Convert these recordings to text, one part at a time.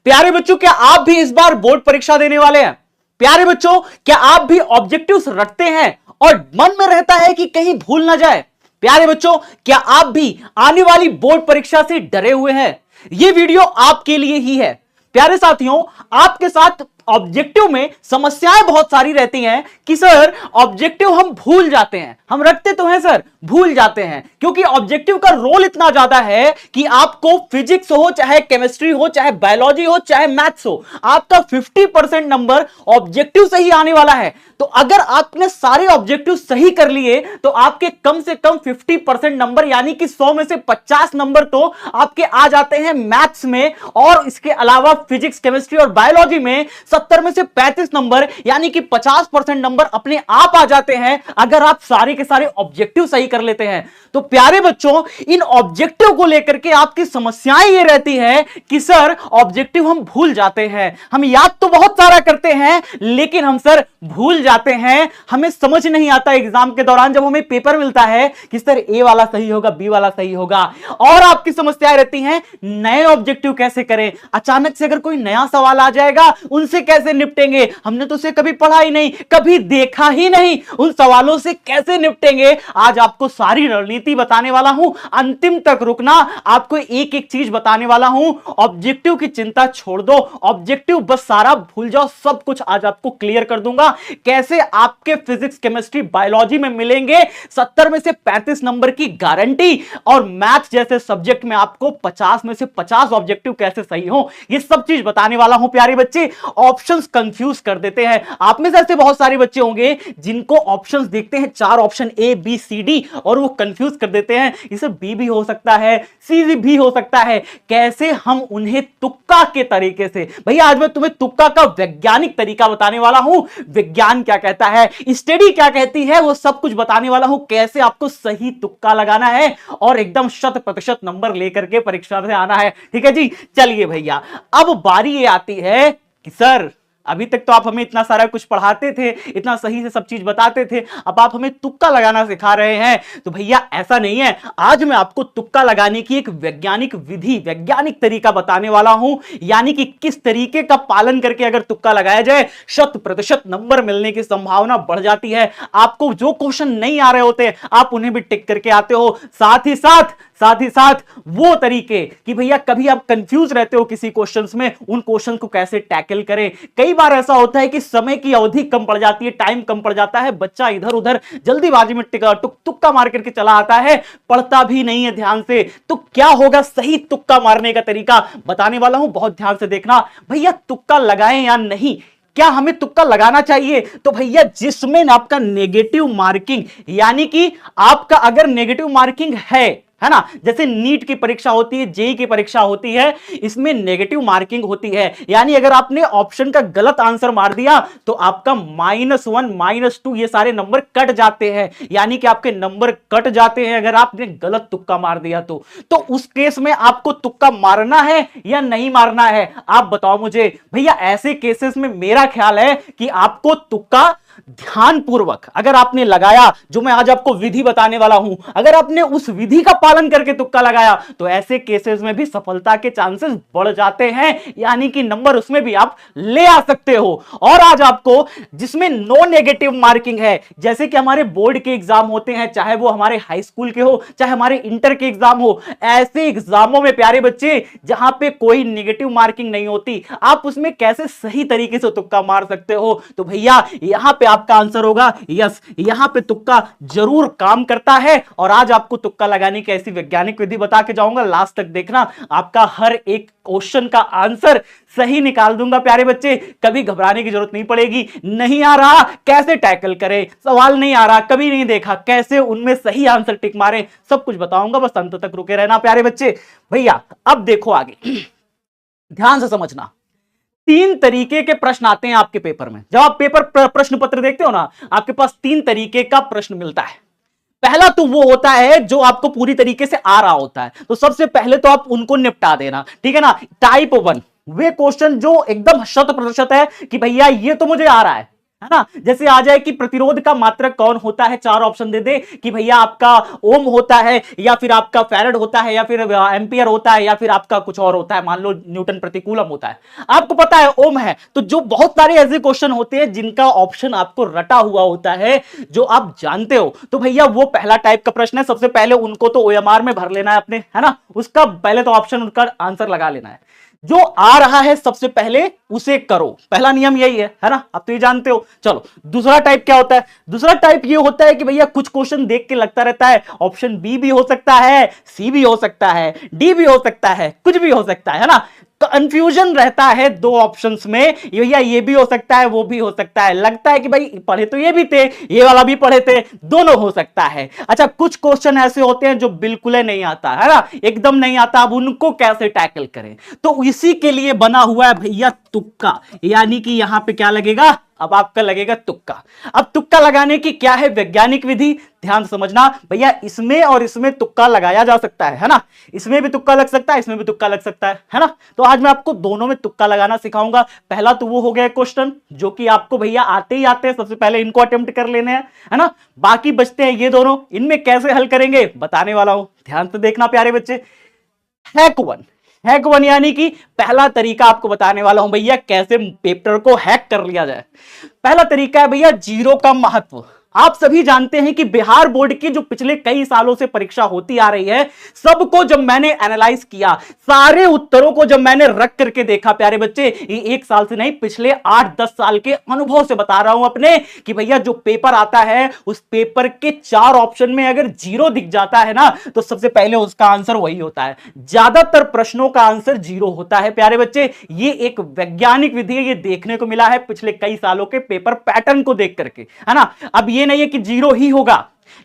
प्यारे बच्चों, क्या आप भी इस बार बोर्ड परीक्षा देने वाले हैं? प्यारे बच्चों, क्या आप भी ऑब्जेक्टिव्स रखते हैं और मन में रहता है कि कहीं भूल ना जाए? प्यारे बच्चों, क्या आप भी आने वाली बोर्ड परीक्षा से डरे हुए हैं? यह वीडियो आपके लिए ही है। प्यारे साथियों, आपके साथ ऑब्जेक्टिव में समस्याएं बहुत सारी रहती हैं कि सर ऑब्जेक्टिव हम भूल जाते हैं, हम रखते तो हैं सर, भूल जाते हैं, क्योंकि ऑब्जेक्टिव का रोल इतना ज्यादा है कि आपको फिजिक्स हो, चाहे केमिस्ट्री हो, चाहे बायोलॉजी हो, चाहे मैथ्स हो, आपका 50% नंबर ऑब्जेक्टिव से ही आने वाला है। तो अगर आपने सारे ऑब्जेक्टिव सही कर लिए तो आपके कम से कम 50% नंबर यानी कि 100 में से 50 नंबर तो आपके आ जाते हैं मैथ्स में, और इसके अलावा फिजिक्स, केमिस्ट्री और बायोलॉजी में 70 में से 35 नंबर यानी कि 50% नंबर अपने आप आ जाते हैं अगर आप सारे के सारे ऑब्जेक्टिव सही कर लेते हैं। तो प्यारे बच्चों, इन ऑब्जेक्टिव को लेकर के आपकी समस्याएं ये रहती है कि सर ऑब्जेक्टिव हम भूल जाते हैं, हम याद तो बहुत सारा करते हैं लेकिन हम सर भूल जाते हैं। हमें समझ नहीं आता एग्जाम के दौरान जब हमें पेपर मिलता है कि सर ए वाला सही होगा, बी वाला सही होगा। और आपकी समस्याएं रहती हैं नए ऑब्जेक्टिव कैसे करें, अचानक से अगर कोई नया सवाल आ जाएगा उनसे कैसे निपटेंगे, हमने तो उसे कभी पढ़ा ही नहीं, कभी देखा ही नहीं, उन सवालों से कैसे निपटेंगे। आज आपको सारी रणनीति बताने वाला हूं, अंतिम तक रुकना, आपको एक एक चीज बताने वाला हूं। ऑब्जेक्टिव की चिंता छोड़ दो, ऑब्जेक्टिव बस सारा भूल जाओ, सब कुछ आज आपको क्लियर कर दूंगा। कैसे आपके फिजिक्स, केमिस्ट्री, बायोलॉजी में मिलेंगे 70 में से 35 नंबर की गारंटी, और मैथ्स जैसे सब्जेक्ट में आपको 50 में से 50 ऑब्जेक्टिव कैसे सही हो, ये सब चीज बताने वाला हूं। प्यारे बच्चे, ऑप्शंस कंफ्यूज कर देते हैं। आप में से ऐसे बहुत सारे बच्चे होंगे जिनको ऑप्शंस देखते हैं 4 option A B C D और वो कंफ्यूज कर देते हैं, इसे बी भी हो सकता है, सी भी हो सकता है। कैसे हम उन्हें तुक्का के तरीके से, भैया आज मैं तुम्हें तुक्का का वैज्ञानिक तरीका बताने वाला हूं। विज्ञान क्या कहता है, स्टडी क्या कहती है, वो सब कुछ बताने वाला हूं। कैसे आपको सही तुक्का लगाना है और एकदम 100% नंबर लेकर के परीक्षा से आना है। ठीक है जी, चलिए भैया, अब बारी ये आती है कि सर अभी तक तो आप हमें इतना सारा कुछ पढ़ाते थे, इतना सही से सब चीज बताते थे, अब आप हमें तुक्का लगाना सिखा रहे हैं। तो भैया ऐसा नहीं है, आज मैं आपको तुक्का लगाने की एक वैज्ञानिक विधि, वैज्ञानिक तरीका बताने वाला हूं, यानी कि किस तरीके का पालन करके अगर तुक्का लगाया जाए 100% नंबर मिलने की संभावना बढ़ जाती है। आपको जो क्वेश्चन नहीं आ रहे होते आप उन्हें भी टिक करके आते हो। साथ ही साथ वो तरीके कि भैया कभी आप कंफ्यूज रहते हो किसी क्वेश्चंस में, उन क्वेश्चन को कैसे टैकल करें। कई बार ऐसा होता है कि समय की अवधि कम पड़ जाती है, टाइम कम पड़ जाता है, बच्चा इधर उधर जल्दीबाजी में तुक्का मार करके चला आता है, पढ़ता भी नहीं है ध्यान से। तो क्या होगा, सही तुक्का मारने का तरीका बताने वाला हूं, बहुत ध्यान से देखना। भैया तुक्का लगाएं या नहीं, क्या हमें तुक्का लगाना चाहिए? तो भैया जिसमें आपका नेगेटिव मार्किंग, यानी कि आपका अगर नेगेटिव मार्किंग है ना, जैसे नीट की परीक्षा होती है, जेई की परीक्षा होती है, इसमें नेगेटिव मार्किंग होती है। यानी अगर आपने ऑप्शन का गलत आंसर मार दिया तो आपका -1 -2 ये सारे नंबर कट जाते हैं, यानी कि आपके नंबर कट जाते हैं अगर आपने गलत तुक्का मार दिया तो उस केस में आपको तुक्का मारना है या नहीं मारना है, आप बताओ मुझे। भैया ऐसे केसेस में मेरा ख्याल है कि आपको तुक्का ध्यानपूर्वक अगर आपने लगाया, जो मैं आज आपको विधि बताने वाला हूं, अगर आपने उस विधि का पालन करके तुक्का लगाया तो ऐसे केसेस में भी सफलता के चांसेस बढ़ जाते हैं, यानी कि नंबर उसमें भी आप ले आ सकते हो। और आज आपको जिसमें नो नेगेटिव मार्किंग है, जैसे कि हमारे बोर्ड के एग्जाम होते हैं, चाहे वो हमारे हाई स्कूल के हो, चाहे हमारे इंटर के एग्जाम हो, ऐसे एग्जामों में प्यारे बच्चे जहां पे कोई नेगेटिव मार्किंग नहीं होती, आप उसमें कैसे सही तरीके से तुक्का मार सकते हो। तो भैया यहां पे आपका आंसर होगा यस, यहां पे तुक्का जरूर काम करता है। और आज आपको तुक्का लगाने की ऐसी वैज्ञानिक विधि बता के जाऊंगा, लास्ट तक देखना, आपका हर एक क्वेश्चन का आंसर सही निकाल दूंगा। प्यारे बच्चे कभी घबराने की जरूरत नहीं पड़ेगी। नहीं आ रहा कैसे टैकल करें, सवाल नहीं आ रहा, कभी नहीं देखा, कैसे उनमें सही आंसर टिक मारे, सब कुछ बताऊंगा, बस अंत तक रुके रहना प्यारे बच्चे। भैया अब देखो आगे, ध्यान से समझना। 3 तरीके के प्रश्न आते हैं आपके पेपर में। जब आप पेपर प्रश्न पत्र देखते हो ना, आपके पास 3 तरीके का प्रश्न मिलता है। पहला तो वो होता है जो आपको पूरी तरीके से आ रहा होता है, तो सबसे पहले तो आप उनको निपटा देना, ठीक है ना। टाइप 1 वे क्वेश्चन जो एकदम 100% है कि भैया ये तो मुझे आ रहा है है ना। जैसे आ जाए कि प्रतिरोध का मात्रक कौन होता है, चार ऑप्शन दे दे कि भैया आपका ओम होता है, या फिर आपका फैराड होता है, या फिर एम्पियर होता है, या फिर आपका कुछ और होता है, मान लो न्यूटन प्रति कूलम होता है। आपको पता है ओम है, तो जो बहुत सारे ऐसे क्वेश्चन होते हैं जिनका ऑप्शन आपको रटा हुआ होता है, जो आप जानते हो, तो भैया वो पहला टाइप का प्रश्न है। सबसे पहले उनको तो ओएमआर में भर लेना है अपने, है ना, उसका पहले तो ऑप्शन उनका आंसर लगा लेना है। जो आ रहा है सबसे पहले उसे करो, पहला नियम यही है ना, आप तो ये जानते हो। चलो दूसरा टाइप क्या होता है, दूसरा टाइप ये होता है कि भैया कुछ क्वेश्चन देख के लगता रहता है ऑप्शन बी भी हो सकता है, सी भी हो सकता है, डी भी हो सकता है, कुछ भी हो सकता है ना। कंफ्यूजन रहता है दो ऑप्शंस में, भैया ये भी हो सकता है वो भी हो सकता है, लगता है कि भाई पढ़े तो ये भी थे, ये वाला भी पढ़े थे, दोनों हो सकता है। अच्छा कुछ क्वेश्चन ऐसे होते हैं जो बिल्कुल नहीं आता है ना, एकदम नहीं आता, अब उनको कैसे टैकल करें, तो इसी के लिए बना हुआ है भैया तुक्का, यानी कि यहां पे क्या लगेगा, अब आपका लगेगा तुक्का। अब तुक्का लगाने की क्या है वैज्ञानिक विधि, ध्यान समझना भैया, इसमें और इसमें तुक्का लगाया जा सकता है ना, इसमें भी तुक्का लग सकता है, इसमें भी तुक्का लग सकता है ना। तो आज मैं आपको दोनों में तुक्का लगाना सिखाऊंगा। पहला तो वो हो गया क्वेश्चन जो कि आपको भैया आते ही आते हैं, सबसे पहले इनको अटेम्प्ट कर लेने हैं, है ना। बाकी बचते हैं ये दोनों, इनमें कैसे हल करेंगे बताने वाला हूं, ध्यान से देखना प्यारे बच्चे। हैक वन यानी कि पहला तरीका आपको बताने वाला हूं भैया कैसे पेपर को हैक कर लिया जाए। पहला तरीका है भैया जीरो का महत्व। आप सभी जानते हैं कि बिहार बोर्ड की जो पिछले कई सालों से परीक्षा होती आ रही है, सबको जब मैंने एनालाइज किया, सारे उत्तरों को जब मैंने रख करके देखा प्यारे बच्चे, ये एक साल से नहीं पिछले 8-10 साल के अनुभव से बता रहा हूं अपने, कि भैया जो पेपर आता है उस पेपर के 4 ऑप्शन में अगर जीरो दिख जाता है ना, तो सबसे पहले उसका आंसर वही होता है। ज्यादातर प्रश्नों का आंसर जीरो होता है प्यारे बच्चे, ये एक वैज्ञानिक विधि है, ये देखने को मिला है पिछले कई सालों के पेपर पैटर्न को देख करके, है ना। अब ये नहीं है कि जीरो ही होगा,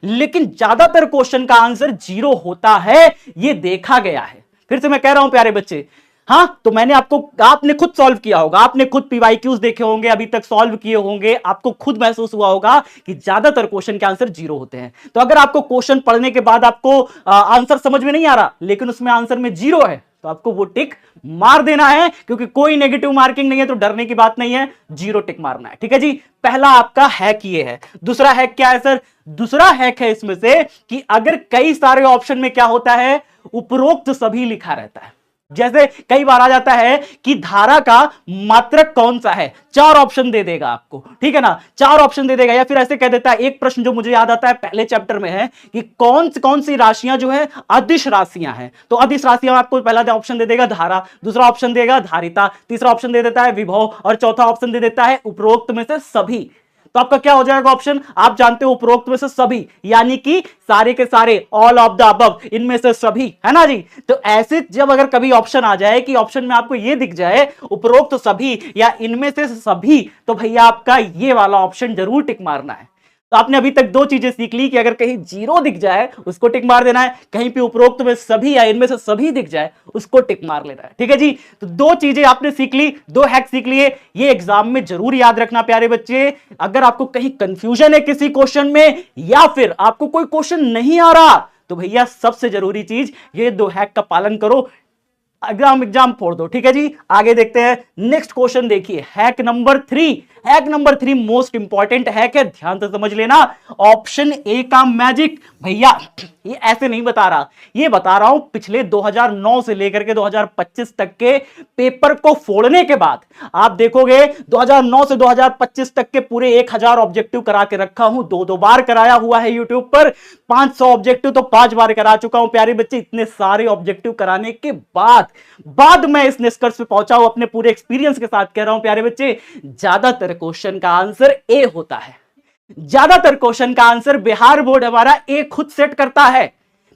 लेकिन ज्यादातर क्वेश्चन का आंसर जीरो होता है, ये देखा गया है। फिर से मैं कह रहा हूं प्यारे बच्चे, हां तो मैंने आपने खुद सॉल्व किया होगा, आपने खुद पीवाईक्यूज देखे होंगे, अभी तक सॉल्व किए होंगे, आपको खुद महसूस हुआ होगा कि ज्यादातर क्वेश्चन के आंसर जीरो होते हैं। तो अगर आपको क्वेश्चन पढ़ने के बाद आपको आंसर समझ में नहीं आ रहा, लेकिन उसमें आंसर में जीरो है, तो आपको वो टिक मार देना है, क्योंकि कोई नेगेटिव मार्किंग नहीं है, तो डरने की बात नहीं है, जीरो टिक मारना है। ठीक है जी, पहला आपका हैक ये है। दूसरा हैक क्या है सर, दूसरा हैक है इसमें से कि अगर कई सारे ऑप्शन में क्या होता है, उपरोक्त सभी लिखा रहता है। जैसे कई बार आ जाता है कि धारा का मात्रक कौन सा है, 4 ऑप्शन दे देगा आपको, ठीक है ना, 4 ऑप्शन दे देगा, या फिर ऐसे कह देता है, एक प्रश्न जो मुझे याद आता है पहले चैप्टर में है कि कौन सी राशियां जो है अदिश राशियां हैं, तो अदिश राशियां आपको पहला ऑप्शन दे देगा धारा, दूसरा ऑप्शन देगा धारिता, तीसरा ऑप्शन दे देता है विभव, और चौथा ऑप्शन दे देता है उपरोक्त में से सभी। तो आपका क्या हो जाएगा ऑप्शन, आप जानते हो उपरोक्त में से सभी, यानी कि सारे के सारे, ऑल ऑफ द अबव, इनमें से सभी, है ना जी। तो ऐसे जब अगर कभी ऑप्शन आ जाए कि ऑप्शन में आपको ये दिख जाए उपरोक्त सभी या इनमें से सभी, तो भैया आपका ये वाला ऑप्शन जरूर टिक मारना है। तो आपने अभी तक 2 चीजें सीख ली कि अगर कहीं जीरो दिख जाए उसको टिक मार देना है, कहीं पे उपरोक्त में सभी या इनमें से सभी दिख जाए उसको टिक मार लेना है। ठीक है जी, तो 2 चीजें आपने सीख ली, 2 हैक सीख लिए, ये एग्जाम में जरूर याद रखना प्यारे बच्चे। अगर आपको कहीं कंफ्यूजन है किसी क्वेश्चन में, या फिर आपको कोई क्वेश्चन नहीं आ रहा, तो भैया सबसे जरूरी चीज ये 2 हैक का पालन करो, एग्जाम फोड़ दो। ठीक है जी, आगे देखते हैं। नेक्स्ट क्वेश्चन देखिए, hack number 3। Hack number 3 most important hack है, ध्यान से समझ लेना। ऑप्शन ए का मैजिक, भैया ये ऐसे नहीं बता रहा, ये बता रहा हूं पिछले 2009 से लेकर के 2025 तक के पेपर को फोड़ने के बाद आप देखोगे 2009 से 2025 तक के पूरे 1000 ऑब्जेक्टिव करा के रखा हूं, 2 बार कराया हुआ है यूट्यूब पर, 500 ऑब्जेक्टिव तो 5 बार करा चुका हूं प्यारे बच्चे। इतने सारे ऑब्जेक्टिव कराने के बाद मैं इस निष्कर्ष पे पहुंचा हूं, अपने पूरे एक्सपीरियंस के साथ कह रहा हूं प्यारे बच्चे, ज्यादातर क्वेश्चन का आंसर ए होता है। ज्यादातर क्वेश्चन का आंसर बिहार बोर्ड हमारा ए खुद सेट करता है।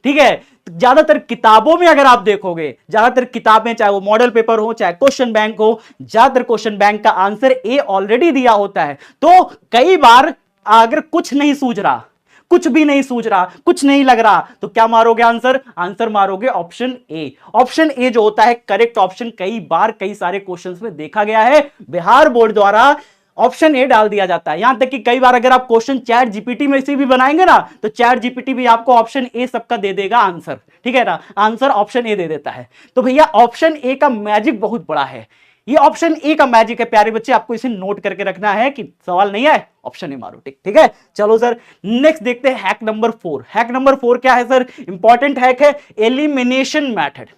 ठीक है, ज्यादातर किताबों में अगर आप देखोगे, ज्यादातर किताबें चाहे वो मॉडल पेपर हो चाहे क्वेश्चन बैंक हो, ज्यादातर क्वेश्चन बैंक का आंसर ए ऑलरेडी दिया होता है। तो कई बार अगर कुछ नहीं सूझ रहा, कुछ भी नहीं सूझ रहा, कुछ नहीं लग रहा, तो क्या मारोगे आंसर, आंसर मारोगे ऑप्शन ए। ऑप्शन ए जो होता है करेक्ट ऑप्शन, कई बार कई सारे क्वेश्चंस में देखा गया है बिहार बोर्ड द्वारा ऑप्शन ए डाल दिया जाता है। यहां तक कि कई बार अगर आप क्वेश्चन चैट जीपीटी में से भी बनाएंगे ना, तो चैट जीपीटी भी आपको ऑप्शन ए सबका दे देगा आंसर। ठीक है ना, आंसर ऑप्शन ए दे देता है। तो भैया ऑप्शन ए का मैजिक बहुत बड़ा है। ये ऑप्शन ए का मैजिक है प्यारे बच्चे, आपको इसे नोट करके रखना है कि सवाल नहीं आए ऑप्शन ए मारो, ठीक है। चलो सर नेक्स्ट देखते हैं हैक नंबर 4। हैक नंबर 4 क्या है सर? इंपॉर्टेंट हैक है एलिमिनेशन मेथड।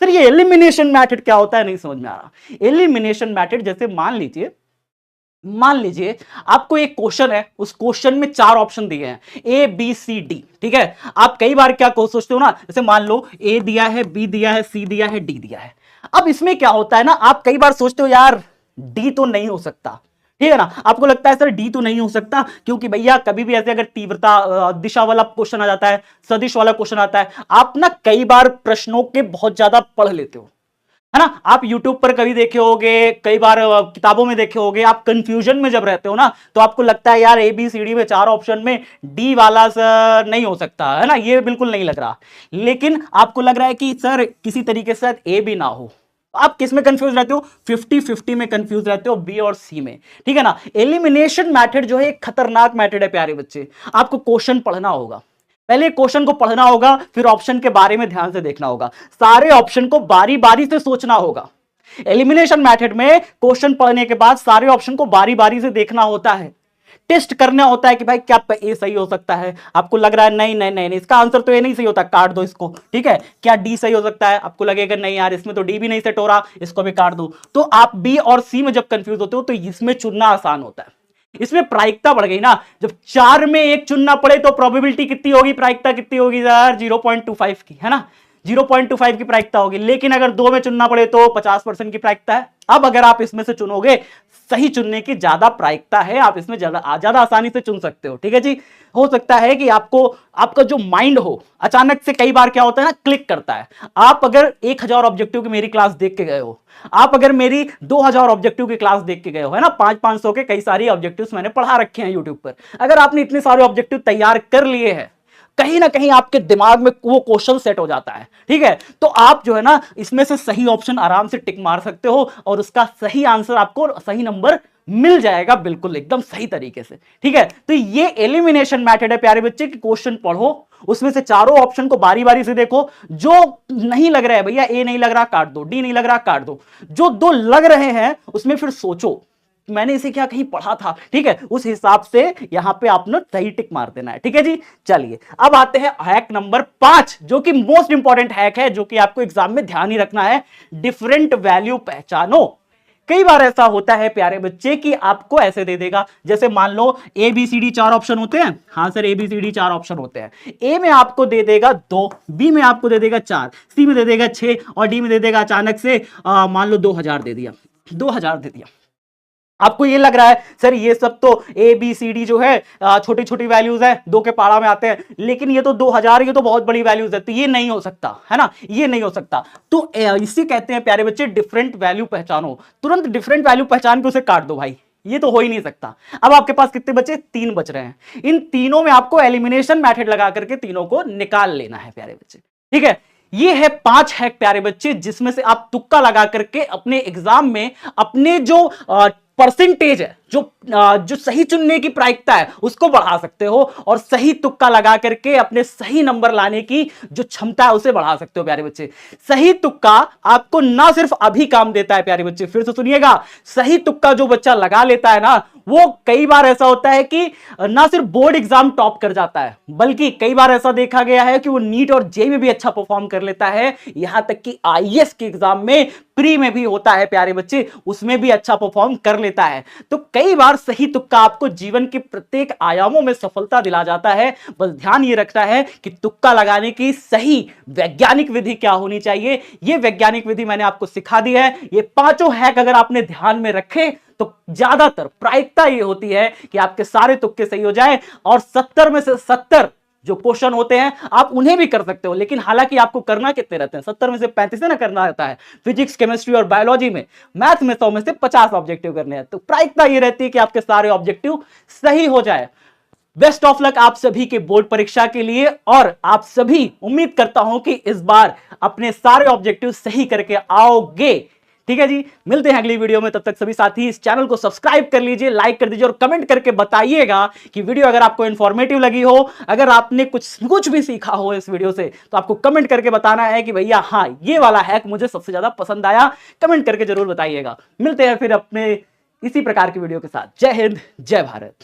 सर ये एलिमिनेशन मेथड क्या होता है, नहीं समझ में आ रहा। एलिमिनेशन मेथड जैसे मान लीजिए आपको एक क्वेश्चन है, उस क्वेश्चन में 4 ऑप्शन दिए हैं ए बी सी डी, ठीक है। आप कई बार क्या सोचते हो ना, जैसे मान लो ए दिया है, बी दिया है, सी दिया है, डी दिया है। अब इसमें क्या होता है ना, आप कई बार सोचते हो यार डी तो नहीं हो सकता, ठीक है ना। आपको लगता है सर डी तो नहीं हो सकता क्योंकि भैया कभी भी ऐसे अगर तीव्रता दिशा वाला क्वेश्चन आ जाता है, सदिश वाला क्वेश्चन आता है, आप ना कई बार प्रश्नों के बहुत ज्यादा पढ़ लेते हो, है ना। आप YouTube पर कभी देखे होगे, कई बार किताबों में देखे होगे, आप कंफ्यूजन में जब रहते हो ना तो आपको लगता है यार ABCD में 4 ऑप्शन में डी वाला सर नहीं हो सकता, है ना, ये बिल्कुल नहीं लग रहा। लेकिन आपको लग रहा है कि सर किसी तरीके से ए भी ना हो, आप किस में कंफ्यूज रहते हो? 50-50 में कंफ्यूज रहते हो, बी और सी में, ठीक है ना। एलिमिनेशन मेथड जो है एक खतरनाक मेथड है प्यारे बच्चे। आपको क्वेश्चन पढ़ना होगा, पहले क्वेश्चन को पढ़ना होगा, फिर ऑप्शन के बारे में ध्यान से देखना होगा, सारे ऑप्शन को बारी बारी से सोचना होगा। एलिमिनेशन मेथड में क्वेश्चन पढ़ने के बाद सारे ऑप्शन को बारी बारी से देखना होता है, टेस्ट करना होता है कि भाई क्या ए सही हो सकता है, आपको लग रहा है नहीं नहीं नहीं, नहीं इसका आंसर तो ए नहीं सही होता, काट दो इसको, ठीक है। क्या डी सही हो सकता है, आपको लगेगा नहीं यार इसमें तो डी भी नहीं सेट हो रहा, इसको भी काट दो। तो आप बी और सी में जब कंफ्यूज होते हो तो इसमें चुनना आसान होता है, इसमें प्रायिकता बढ़ गई ना। जब 4 में एक चुनना पड़े तो प्रोबेबिलिटी कितनी होगी, प्रायिकता कितनी होगी यार 0.25 की, है ना, 0.25 की प्रायिकता होगी। लेकिन अगर 2 में चुनना पड़े तो 50% की प्रायिकता है। अब अगर आप इसमें से चुनोगे, सही चुनने की ज्यादा प्रायिकता है, आप इसमें ज्यादा आसानी से चुन सकते हो, ठीक है जी। हो सकता है कि आपका जो माइंड हो अचानक से कई बार क्या होता है ना, क्लिक करता है। आप अगर 1000 ऑब्जेक्टिव की मेरी क्लास देख के गए हो, आप अगर मेरी 2000 ऑब्जेक्टिव की क्लास देख के गए हो, है ना, 500-500 के कई सारी ऑब्जेक्टिव्स मैंने पढ़ा रखे हैं यूट्यूब पर। अगर आपने इतने सारे ऑब्जेक्टिव तैयार कर लिए हैं, कहीं ना कहीं आपके दिमाग में वो क्वेश्चन सेट हो जाता है, ठीक है। तो आप जो है ना इसमें से सही ऑप्शन आराम से टिक मार सकते हो और उसका सही आंसर आपको सही नंबर मिल जाएगा, बिल्कुल एकदम सही तरीके से, ठीक है। तो ये एलिमिनेशन मेथड है प्यारे बच्चे कि क्वेश्चन पढ़ो, उसमें से चारों ऑप्शन को बारी बारी से देखो, जो नहीं लग रहा है भैया ए नहीं लग रहा काट दो, डी नहीं लग रहा काट दो, जो 2 लग रहे हैं उसमें फिर सोचो मैंने इसे क्या कहीं पढ़ा था, ठीक है, उस हिसाब से यहां पे आपने सही टिक मार देना है, ठीक है जी। चलिए अब आते हैं हैक नंबर 5 जो कि मोस्ट इंपॉर्टेंट हैक है, जो कि आपको एग्जाम में ध्यान ही रखना है। डिफरेंट वैल्यू पहचानो। कई बार ऐसा होता है प्यारे बच्चे कि आपको ऐसे दे देगा, जैसे मान लो A B C D 4 option होते हैं, हाँ sir A B C D 4 option होते हैं। ए में आपको दे देगा 2, बी में आपको दे देगा 4, सी में दे देगा 6 और डी में दे देगा अचानक से मान लो 2000 दे दिया, 2000 दे दिया। आपको ये लग रहा है सर ये सब तो ए बी सी डी जो है छोटी छोटी वैल्यूज है, 2 के पारा में आते हैं, लेकिन ये तो 2000, ये तो बहुत बड़ी वैल्यूज है, तो ये नहीं हो सकता, है ना, ये नहीं हो सकता। तो इसी कहते हैं प्यारे बच्चे डिफरेंट वैल्यू पहचानो। तुरंत डिफरेंट वैल्यू पहचान के उसे काट दो भाई, ये तो हो ही नहीं सकता। अब आपके पास कितने बचे? 3 बच रहे हैं। इन तीनों में आपको एलिमिनेशन मेथड लगा करके तीनों को निकाल लेना है प्यारे बच्चे, ठीक है। ये है 5 हैक प्यारे बच्चे, जिसमें से आप तुक्का लगा करके अपने एग्जाम में अपने जो परसेंटेज है, जो सही चुनने की प्रायिकता है उसको बढ़ा सकते हो और सही तुक्का लगा करके अपने सही नंबर लाने की जो क्षमता है उसे बढ़ा सकते हो प्यारे बच्चे। सही तुक्का आपको ना सिर्फ अभी काम देता है प्यारे बच्चे, फिर से सुनिएगा, सही तुक्का जो बच्चा लगा लेता है ना, वो कई बार ऐसा होता है कि ना सिर्फ बोर्ड एग्जाम टॉप कर जाता है, बल्कि कई बार ऐसा देखा गया है कि वो नीट और जेईई में भी अच्छा परफॉर्म कर लेता है, यहां तक कि आईएएस के एग्जाम में प्री में भी होता है प्यारे बच्चे, उसमें भी अच्छा परफॉर्म कर लेता है। तो कई बार सही तुक्का आपको जीवन के प्रत्येक आयामों में सफलता दिला जाता है। बस ध्यान ये रखना है कि तुक्का लगाने की सही वैज्ञानिक विधि क्या होनी चाहिए, ये वैज्ञानिक विधि मैंने आपको सिखा दी है। ये 5 हैक अगर आपने ध्यान में रखे तो ज्यादातर प्रायिकता ये होती है कि आपके सारे तुक्के सही हो जाए और 70 में से 70 जो क्वेश्चन होते हैं आप उन्हें भी कर सकते हो। लेकिन हालांकि आपको करना कितने रहते हैं? 70 में से 35 ना करना रहता है फिजिक्स, केमिस्ट्री और बायोलॉजी में। मैथ में 100 में से 50 ऑब्जेक्टिव करने हैं, तो प्रायिकता ये रहती है कि आपके सारे ऑब्जेक्टिव सही हो जाए। बेस्ट ऑफ लक आप सभी के बोर्ड परीक्षा के लिए, और आप सभी उम्मीद करता हूं कि इस बार अपने सारे ऑब्जेक्टिव सही करके आओगे। ठीक है जी, मिलते हैं अगली वीडियो में। तब तक सभी साथी इस चैनल को सब्सक्राइब कर लीजिए, लाइक कर दीजिए और कमेंट करके बताइएगा कि वीडियो अगर आपको इंफॉर्मेटिव लगी हो, अगर आपने कुछ भी सीखा हो इस वीडियो से, तो आपको कमेंट करके बताना है कि भैया हाँ ये वाला हैक मुझे सबसे ज्यादा पसंद आया। कमेंट करके जरूर बताइएगा। मिलते हैं फिर अपने इसी प्रकार की वीडियो के साथ। जय हिंद, जय भारत।